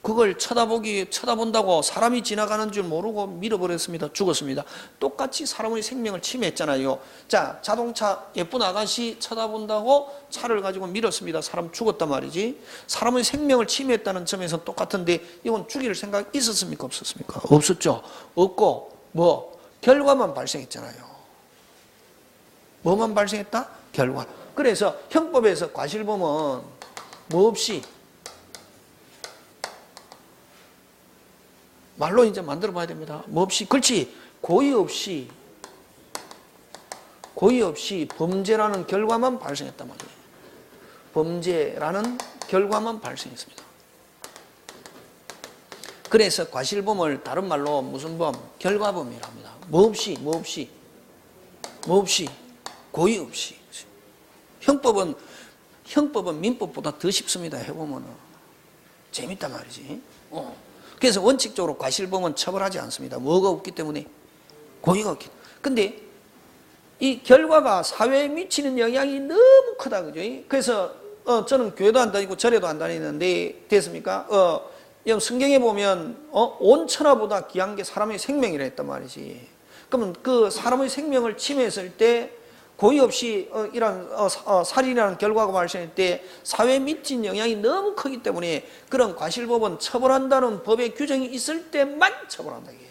그걸 쳐다본다고 사람이 지나가는 줄 모르고 밀어버렸습니다. 죽었습니다. 똑같이 사람의 생명을 침해했잖아요. 자, 자동차 예쁜 아가씨 쳐다본다고 차를 가지고 밀었습니다. 사람 죽었단 말이지. 사람의 생명을 침해했다는 점에서 똑같은데 이건 죽일 생각 있었습니까? 없었습니까? 없었죠. 없고 결과만 발생했잖아요. 뭐만 발생했다? 결과. 그래서 형법에서 과실범은 뭐 없이 말로 이제 만들어 봐야 됩니다. 뭐 없이, 그렇지. 고의 없이 범죄라는 결과만 발생했단 말이에요. 범죄라는 결과만 발생했습니다. 그래서 과실범을 다른 말로 무슨 범? 결과범이라고 합니다. 뭐 없이 고의 없이. 형법은 민법보다 더 쉽습니다. 해보면은 재밌단 말이지. 그래서 원칙적으로 과실범은 처벌하지 않습니다. 뭐가 없기 때문에? 고의가 없기 때문에. 근데 이 결과가 사회에 미치는 영향이 너무 크다. 그죠? 그래서 저는 교회도 안 다니고 절에도 안 다니는데 됐습니까? 성경에 보면 온 천하보다 귀한 게 사람의 생명이라 했단 말이지. 그러면 그 사람의 생명을 침해했을 때 고의 없이 이런 살인이라는 결과가 발생할 때 사회에 미친 영향이 너무 크기 때문에 그런 과실법은 처벌한다는 법의 규정이 있을 때만 처벌한다. 이게.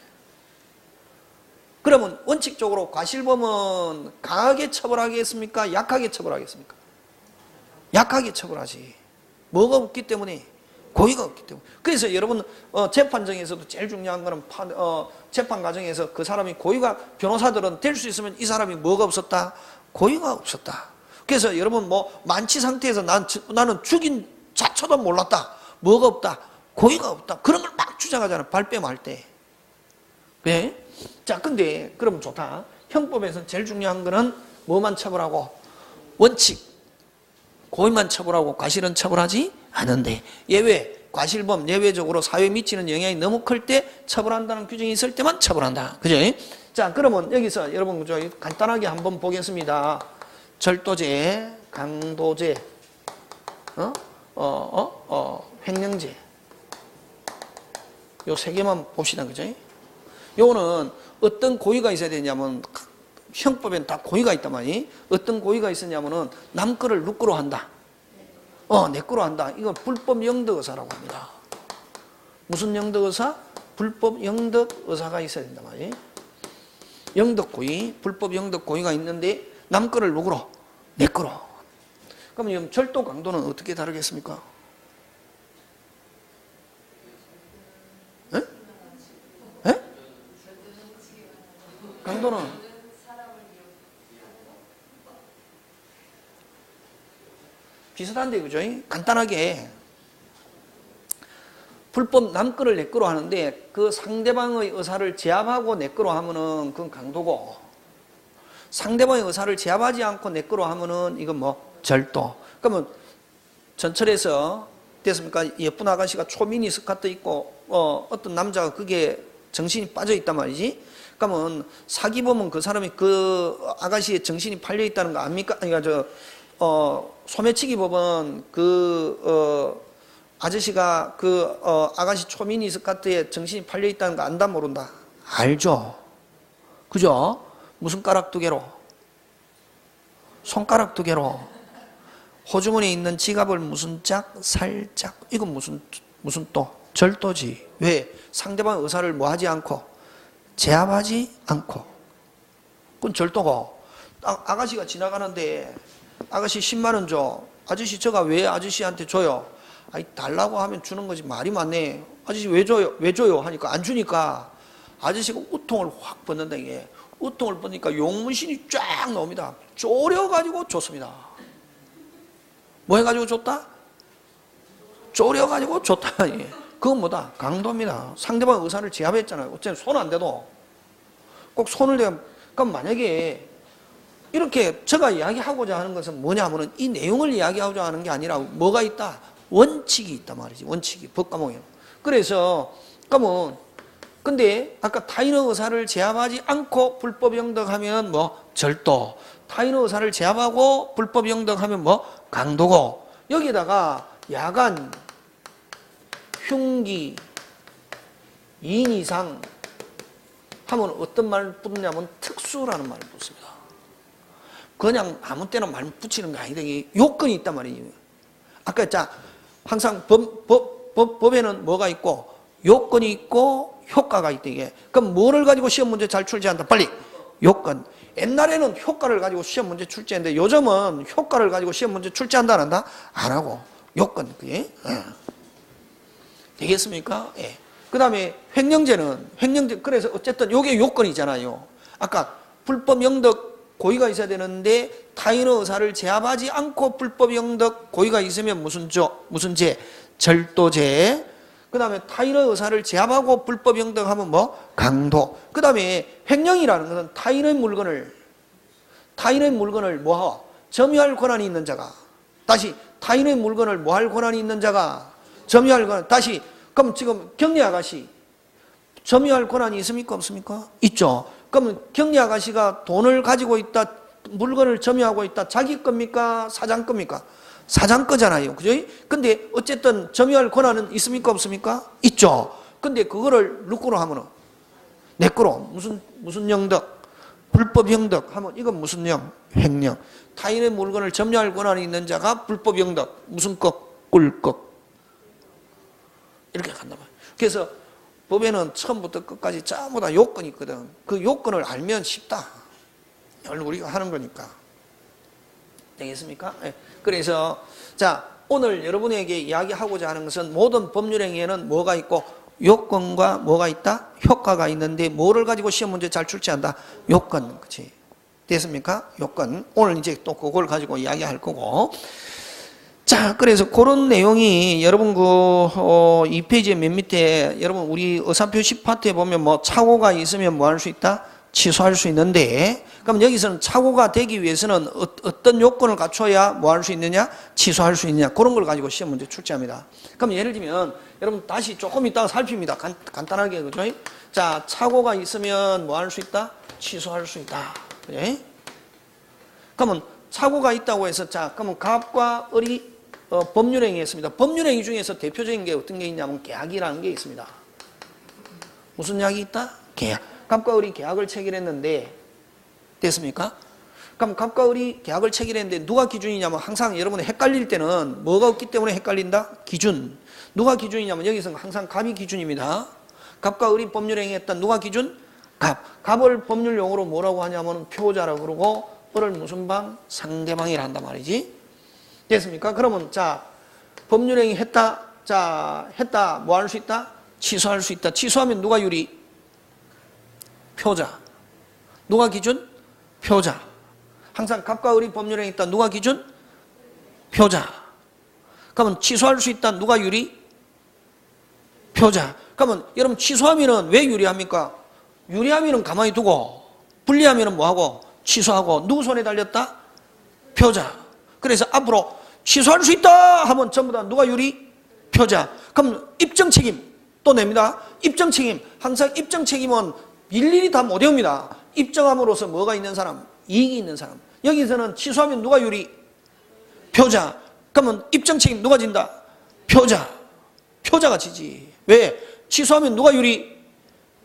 그러면 원칙적으로 과실범은 강하게 처벌하겠습니까? 약하게 처벌하겠습니까? 약하게 처벌하지. 뭐가 없기 때문에? 고의가 없기 때문에. 그래서 여러분 재판정에서도 제일 중요한 거는 재판 과정에서 그 사람이 고의가 변호사들은 될 수 있으면 이 사람이 뭐가 없었다? 고의가 없었다. 그래서 여러분 만취 상태에서 나는 죽인 자체도 몰랐다. 뭐가 없다? 고의가 없다. 그런 걸 막 주장하잖아. 발뺌할 때. 네? 자, 근데 그럼 좋다. 형법에서 제일 중요한 거는 뭐만 처벌하고? 원칙. 고의만 처벌하고 과실은 처벌하지 않는데 예외, 과실범 예외적으로 사회에 미치는 영향이 너무 클 때 처벌한다는 규정이 있을 때만 처벌한다. 그죠? 자, 그러면 여기서 여러분 간단하게 한번 보겠습니다. 절도죄, 강도죄, 횡령죄. 요 세 개만 봅시다. 그죠? 요거는 어떤 고의가 있어야 되냐면 형법엔 다 고의가 있단 말이에요. 어떤 고의가 있었냐면은 남 거를 누 거로 한다. 내 거로 한다. 이건 불법 영덕의사라고 합니다. 무슨 영덕의사? 불법 영덕의사가 있어야 된단 말이에요. 영덕고의, 불법 영덕고의가 있는데 남 거를 누구로? 내 거로. 그럼 절도 강도는 어떻게 다르겠습니까? 에? 에? 강도는 비슷한데, 그죠? 간단하게 불법 남 거를 내 거로 하는데 그 상대방의 의사를 제압하고 내 거로 하면은 그건 강도고, 상대방의 의사를 제압하지 않고 내 거로 하면은 이건 절도. 그러면 전철에서 됐습니까? 예쁜 아가씨가 초미니 스커트 입고 어떤 남자가 그게 정신이 빠져 있단 말이지. 그러면 사기범은 그 사람이 그 아가씨의 정신이 팔려 있다는 거 압니까? 그러니까 소매치기 법은 아저씨가 아가씨 초미니 스커트에 정신이 팔려 있다는 거 안다 모른다? 알죠. 그죠? 무슨 가락 두 개로? 손가락 두 개로. 호주머니에 있는 지갑을 무슨 짝? 살짝. 이건 무슨 또? 절도지. 왜? 상대방 의사를 하지 않고 제압하지 않고. 그건 절도고. 아가씨가 지나가는데 아가씨 10만 원 줘. 아저씨 저가 왜 아저씨한테 줘요? 아이 달라고 하면 주는 거지 말이 많네. 아저씨 왜 줘요? 왜 줘요? 하니까 안 주니까 아저씨가 우통을 확 벗는다 이게. 우통을 벗으니까 용문신이 쫙 나옵니다. 쪼려가지고 줬습니다. 뭐 해가지고 줬다? 쪼려가지고 줬다. 이게. 그건 뭐다? 강도입니다. 상대방 의사를 제압했잖아요. 어쨌든 손 안 대도 꼭 손을 대면. 그럼 만약에 이렇게 제가 이야기하고자 하는 것은 뭐냐면은 이 내용을 이야기하고자 하는 게 아니라 뭐가 있다? 원칙이 있단 말이지. 원칙이 법과목에. 그래서 그러면 근데 아까 타인의 의사를 제압하지 않고 불법 영덕하면 뭐 절도, 타인의 의사를 제압하고 불법 영덕하면 뭐 강도고, 여기다가 야간, 흉기, 2인 이상 하면 어떤 말을 붙느냐면 특수라는 말을 붙습니다. 그냥 아무 때나 말 붙이는 게 아니다. 요건이 있단 말이에요. 아까 자 항상 법에는 뭐가 있고 요건이 있고 효과가 있다 이게. 그럼 뭐를 가지고 시험 문제 잘 출제한다? 빨리 요건. 옛날에는 효과를 가지고 시험 문제 출제했는데 요즘은 효과를 가지고 시험 문제 출제한다 안 한다? 안 하고 요건. 그게 되겠습니까? 예. 그 다음에 횡령죄 그래서 어쨌든 요게 요건이잖아요. 아까 불법 영덕 고의가 있어야 되는데 타인의 의사를 제압하지 않고 불법 영덕 고의가 있으면 무슨 죄? 절도죄. 그 다음에 타인의 의사를 제압하고 불법 영덕하면 뭐? 강도. 그 다음에 횡령이라는 것은 타인의 물건을 뭐하고? 점유할 권한이 있는 자가. 다시 타인의 물건을 뭐할 권한이 있는 자가? 점유할 권한. 다시 그럼 지금 경리 아가씨 점유할 권한이 있습니까? 없습니까? 있죠. 그러면 경리 아가씨가 돈을 가지고 있다, 물건을 점유하고 있다, 자기 겁니까? 사장 겁니까? 사장 거잖아요. 그죠? 근데 어쨌든 점유할 권한은 있습니까? 없습니까? 있죠. 근데 그거를 누구로 하면은 내 거로 무슨 영덕? 불법 영덕 하면 이건 무슨 영? 횡령. 타인의 물건을 점유할 권한이 있는 자가 불법 영덕. 무슨 것? 꿀꺽. 이렇게 간단 말이에요. 그래서 법에는 처음부터 끝까지 전부 다 요건이 있거든. 그 요건을 알면 쉽다. 오늘 우리가 하는 거니까. 되겠습니까? 네. 그래서 자 오늘 여러분에게 이야기하고자 하는 것은 모든 법률행위에는 뭐가 있고 요건과 뭐가 있다? 효과가 있는데 뭐를 가지고 시험 문제 잘 출제한다? 요건. 그치? 됐습니까? 요건. 오늘 이제 또 그걸 가지고 이야기할 거고. 자, 그래서 그런 내용이 여러분 그 2페이지의 맨 밑에 여러분 우리 의사표 10파트에 보면 뭐 착오가 있으면 뭐 할 수 있다? 취소할 수 있는데, 그럼 여기서는 착오가 되기 위해서는 어떤 요건을 갖춰야 뭐 할 수 있느냐? 취소할 수 있느냐? 그런 걸 가지고 시험 문제 출제합니다. 그럼 예를 들면 여러분 다시 조금 이따가 살핍니다. 간단하게. 그죠? 자, 착오가 있으면 뭐 할 수 있다? 취소할 수 있다. 그죠? 그러면 착오가 있다고 해서 자, 그러면 갑과 을이 법률행위 했습니다. 법률행위 중에서 대표적인 게 어떤 게 있냐면 계약이라는 게 있습니다. 무슨 약이 있다? 계약. 갑과 을이 계약을 체결했는데 됐습니까? 그럼 갑과 을이 계약을 체결했는데 누가 기준이냐면 항상 여러분이 헷갈릴 때는 뭐가 없기 때문에 헷갈린다? 기준. 누가 기준이냐면 여기서는 항상 갑이 기준입니다. 갑과 을이 법률행위 했다. 누가 기준? 갑. 갑을 법률용어로 뭐라고 하냐면 표자라고 그러고 을을 무슨 방? 상대방이라 한단 말이지. 됐습니까? 그러면 자 법률행위 했다. 자 했다. 뭐 할 수 있다? 취소할 수 있다. 취소하면 누가 유리? 표자. 누가 기준? 표자. 항상 갑과 을이 법률행위 했다. 누가 기준? 표자. 그러면 취소할 수 있다. 누가 유리? 표자. 그러면 여러분 취소하면은 왜 유리합니까? 유리하면은 가만히 두고 불리하면은 뭐하고? 취소하고. 누구 손에 달렸다? 표자. 그래서 앞으로 취소할 수 있다 하면 전부 다 누가 유리? 표자. 그럼 입증 책임 또 냅니다. 입증 책임. 항상 입증 책임은 일일이 다 못 외웁니다. 입증함으로써 뭐가 있는 사람? 이익이 있는 사람. 여기서는 취소하면 누가 유리? 표자. 그러면 입증 책임 누가 진다? 표자. 표자가 지지. 왜? 취소하면 누가 유리?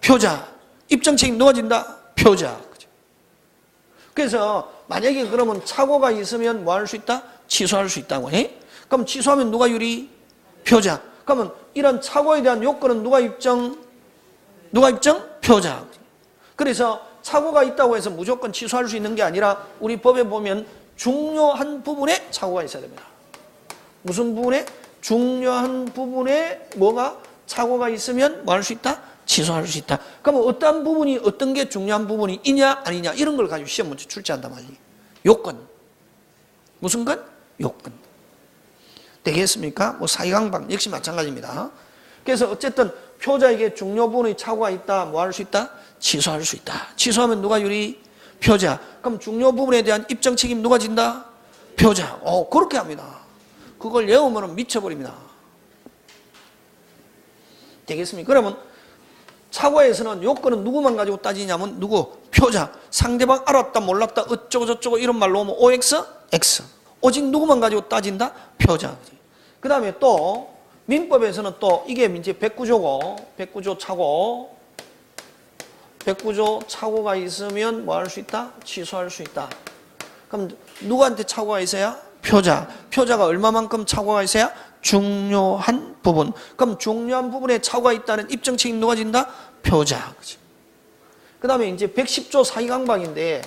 표자. 입증 책임 누가 진다? 표자. 그래서 만약에 그러면 착오가 있으면 뭐 할 수 있다? 취소할 수 있다고 해? 그럼 취소하면 누가 유리? 표자. 그러면 이런 착오에 대한 요건은 누가 입증? 누가 입증? 표자. 그래서 착오가 있다고 해서 무조건 취소할 수 있는 게 아니라 우리 법에 보면 중요한 부분에 착오가 있어야 됩니다. 무슨 부분에? 중요한 부분에 뭐가 착오가 있으면 뭐 할 수 있다? 취소할 수 있다. 그러면 어떤 부분이 어떤 게 중요한 부분이 있냐 아니냐 이런 걸 가지고 시험 문제 출제한단 말이에요. 요건. 무슨 건? 요건. 되겠습니까? 뭐 사이강방 역시 마찬가지입니다. 그래서 어쨌든 표자에게 중요 부분의 착오가 있다. 뭐 할 수 있다? 취소할 수 있다. 취소하면 누가 유리? 표자. 그럼 중요 부분에 대한 입증 책임 누가 진다? 표자. 그렇게 합니다. 그걸 외우면 미쳐버립니다. 되겠습니까? 그러면 착오에서는 요건은 누구만 가지고 따지냐면 누구? 표자. 상대방 알았다 몰랐다 어쩌고 저쩌고 이런 말로 오면 OX? X. 오직 누구만 가지고 따진다? 표자. 그 다음에 또 민법에서는 또 이게 이제 백구조고 백구조 착오. 백구조 착오가 있으면 뭐 할 수 있다? 취소할 수 있다. 그럼 누구한테 착오가 있어야? 표자. 표자가 얼마만큼 착오가 있어야? 중요한 부분. 그럼 중요한 부분에 착오가 있다는 입증 책임 누가 진다? 표자. 그 다음에 이제 110조 사이강박인데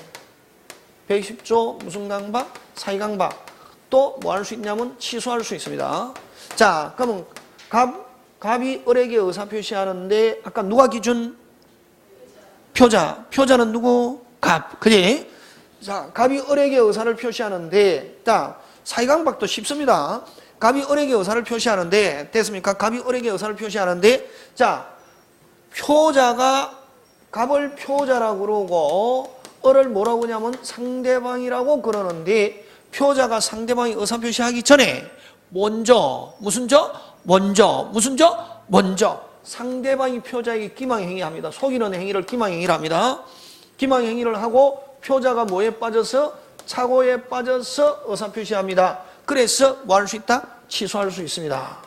110조 무슨 강박? 사이강박. 또 뭐 할 수 있냐면 취소할 수 있습니다. 자, 그러면 갑이 을에게 의사표시하는데 아까 누가 기준? 표자. 표자는 누구? 갑. 그지? 자, 갑이 을에게 의사를 표시하는데 자, 사이강박도 쉽습니다. 갑이 을에게 의사를 표시하는데 됐습니까? 갑이 을에게 의사를 표시하는데 자, 표자가 갑을 표자라고 그러고 을을 뭐라고 하냐면 상대방이라고 그러는데 표자가 상대방이 의사표시하기 전에 먼저 무슨 저? 먼저 무슨 저? 먼저 상대방이 표자에게 기망행위 합니다. 속이는 행위를 기망행위를 합니다. 기망행위를 하고 표자가 뭐에 빠져서? 착오에 빠져서 의사표시합니다. 그래서 뭐 할 수 있다? 취소할 수 있습니다.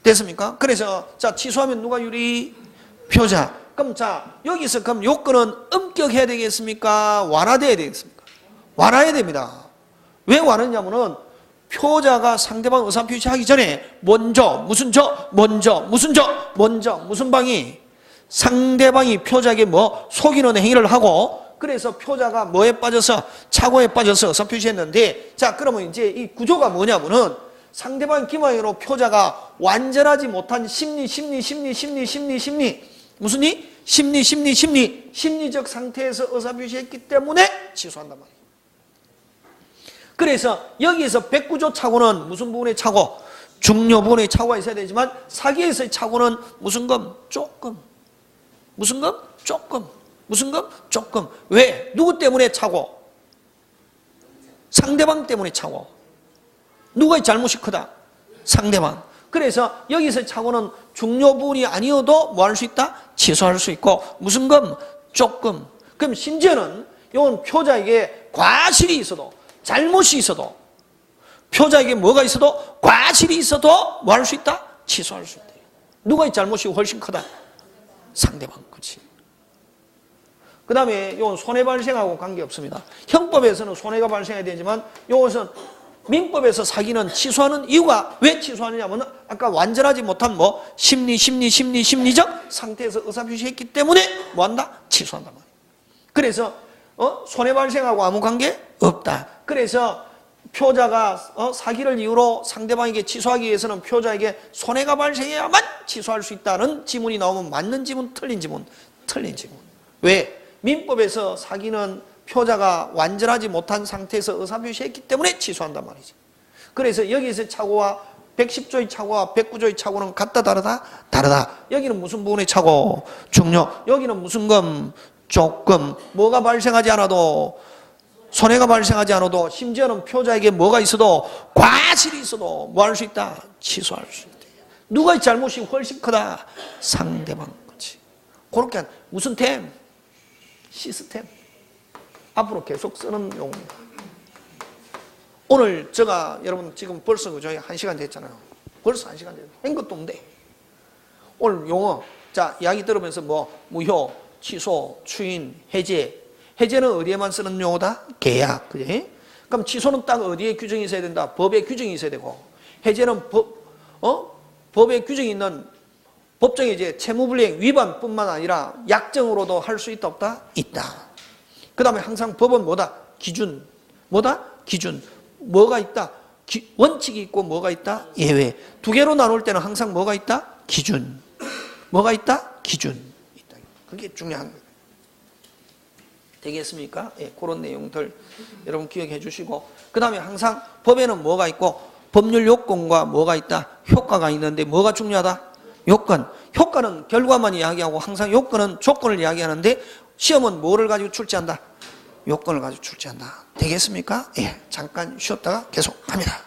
됐습니까? 그래서 자 취소하면 누가 유리? 표자. 그럼 자 여기서 그럼 요건은 엄격해야 되겠습니까? 완화돼야 되겠습니까? 완화해야 됩니다. 왜 완화냐면은 표자가 상대방 의사표시하기 전에 먼저 무슨 저? 먼저 무슨 저? 먼저 무슨 방이? 상대방이 표자에게 뭐 속이는 행위를 하고 그래서 표자가 뭐에 빠져서 착오에 빠져서 의사표시했는데 자 그러면 이제 이 구조가 뭐냐면은 상대방 기망으로 표자가 완전하지 못한 심리 무슨 이? 심리적 상태에서 의사표시했기 때문에 취소한단 말이에요. 그래서 여기에서 백구조 착오는 무슨 부분의 착오? 중요 부분의 착오가 있어야 되지만 사기에서의 착오는 무슨 검? 조금. 무슨 검? 조금. 무슨 검? 조금. 왜? 누구 때문에 착오? 상대방 때문에 착오. 누가의 잘못이 크다? 상대방. 그래서 여기서 착오는 중요 부분이 아니어도 뭐 할 수 있다? 취소할 수 있고 무슨 검? 조금. 그럼 심지어는 이건 표자에게 과실이 있어도 잘못이 있어도 표자에게 뭐가 있어도 과실이 있어도 뭐 할 수 있다? 취소할 수 있다. 누가의 잘못이 훨씬 크다? 상대방. 그치? 그 다음에 이건 손해 발생하고 관계없습니다. 형법에서는 손해가 발생해야 되지만 이것은 민법에서 사기는 취소하는 이유가 왜 취소하느냐면 아까 완전하지 못한 뭐 심리적 상태에서 의사표시했기 때문에 뭐한다? 취소한단 말이에요. 그래서 손해 발생하고 아무 관계 없다. 그래서 표자가 사기를 이유로 상대방에게 취소하기 위해서는 표자에게 손해가 발생해야만 취소할 수 있다는 지문이 나오면 맞는 지문, 틀린 지문, 틀린 지문. 왜? 민법에서 사기는 표자가 완전하지 못한 상태에서 의사표시했기 때문에 취소한단 말이지. 그래서 여기서 착오와 110조의 착오와 109조의 착오는 같다 다르다? 다르다. 여기는 무슨 부분의 착오? 중요. 여기는 무슨 검? 조금. 뭐가 발생하지 않아도 손해가 발생하지 않아도 심지어는 표자에게 뭐가 있어도 과실이 있어도 뭐 할 수 있다? 취소할 수 있다. 누가의 잘못이 훨씬 크다? 상대방 거지. 그렇게 무슨 템? 시스템. 앞으로 계속 쓰는 용어입니다. 오늘 제가 여러분 지금 벌써 저희 1시간 됐잖아요. 벌써 1시간 됐어요. 한 것도 없는데 오늘 용어 자 이야기 들으면서 뭐 무효, 취소, 추인, 해제. 해제는 어디에만 쓰는 용어다? 계약. 그지? 그럼 취소는 딱 어디에 규정이 있어야 된다? 법에 규정이 있어야 되고 해제는 법에 규정이 있는 법정에 이제 채무불이행 위반뿐만 아니라 약정으로도 할 수 있다 없다? 있다. 그 다음에 항상 법은 뭐다? 기준. 뭐다? 기준. 뭐가 있다? 원칙이 있고 뭐가 있다? 예외. 두 개로 나눌 때는 항상 뭐가 있다? 기준. 뭐가 있다? 기준. 있다. 그게 중요한 거예요. 되겠습니까? 예, 그런 내용들 여러분 기억해 주시고, 그 다음에 항상 법에는 뭐가 있고 법률 요건과 뭐가 있다? 효과가 있는데 뭐가 중요하다? 요건. 효과는 결과만 이야기하고 항상 요건은 조건을 이야기하는데 시험은 뭐를 가지고 출제한다? 요건을 가지고 출제한다. 되겠습니까? 예, 잠깐 쉬었다가 계속 합니다.